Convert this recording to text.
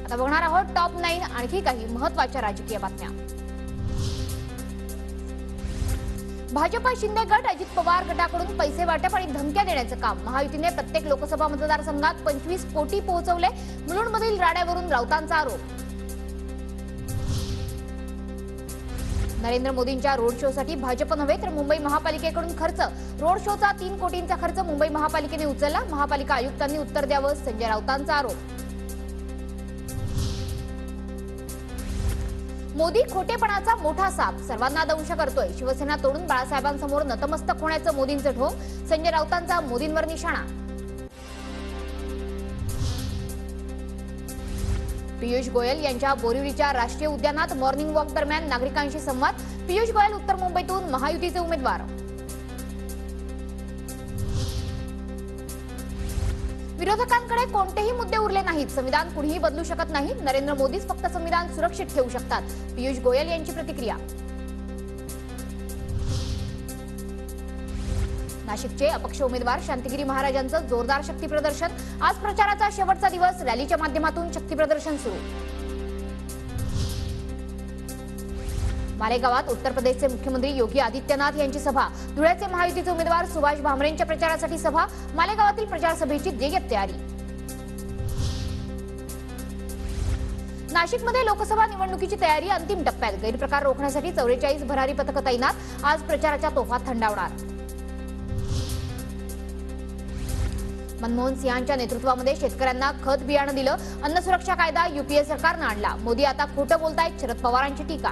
आता बघणार आहोत टॉप 9 आणखी काही महत्त्वाच्या राजकीय बातम्या। भाजपा शिंदे गट अजित पवार गटाकडून पैसे वाटप आणि धमक्या देण्याचं काम। महायुतीने प्रत्येक लोकसभा मतदारसंघात 25 कोटी पोहोचवले। मुलुंडमधील राड्यावरून राऊतांचा आरोप। नरेंद्र मोदींच्या रोड शोसाठी भाजप नव्हे तर मुंबई महापालिकेकडून खर्च। रोड शोचा 3 कोटींचा खर्च मुंबई महापालिकेने उचलला। महापालिका आयुक्तांनी उत्तर द्यावं, संजय राऊतांचा आरोप। मोदी खोटेपणाचा मोठा साप, सर्वांना दंश करतोय। शिवसेना तोडून बाळासाहेबांसमोर नतमस्तक होण्याचं मोदींचं ढोंग। संजय राऊतांचा मोदींवर निशाणा। पियुष गोयल यांच्या बोरिवलीच्या राष्ट्रीय उद्यानात मॉर्निंग वॉक दरम्यान नागरिकांशी संवाद। पियुष गोयल उत्तर मुंबईतून महायुतीचे उमेदवार। विरोधकांकडे कोणतेही मुद्दे उरले नाहीत, संविधान कुणीही बदलू शकत नाही। नरेंद्र मोदीच फक्त संविधान सुरक्षित ठेवू शकतात, पियुष गोयल यांची प्रतिक्रिया। नाशिकचे अपक्ष उमेदवार शांतिगिरी महाराजांचं जोरदार शक्ती प्रदर्शन। आज प्रचाराचा शेवटचा दिवस, रॅलीच्या माध्यमातून शक्ती प्रदर्शन सुरू। मालेगावात उत्तर प्रदेशचे मुख्यमंत्री योगी आदित्यनाथ यांची सभा। धुळ्याचे महायुतीचे उमेदवार सुभाष भामरेंच्या प्रचारासाठी सभा। मालेगावातील प्रचार सभेची जय्यत तयारी। नाशिकमध्ये लोकसभा निवडणुकीची तयारी अंतिम टप्प्यात। गैरप्रकार रोखण्यासाठी 44 भरारी पथकं तैनात। आज प्रचाराच्या तोफा थंडावणार। मनमोहन सिंहांच्या नेतृत्वामध्ये शेतकऱ्यांना खत बियाणं दिलं। अन्न सुरक्षा कायदा यूपीए सरकारनं आणला। मोदी आता खोटं बोलतायत, शरद पवारांची टीका।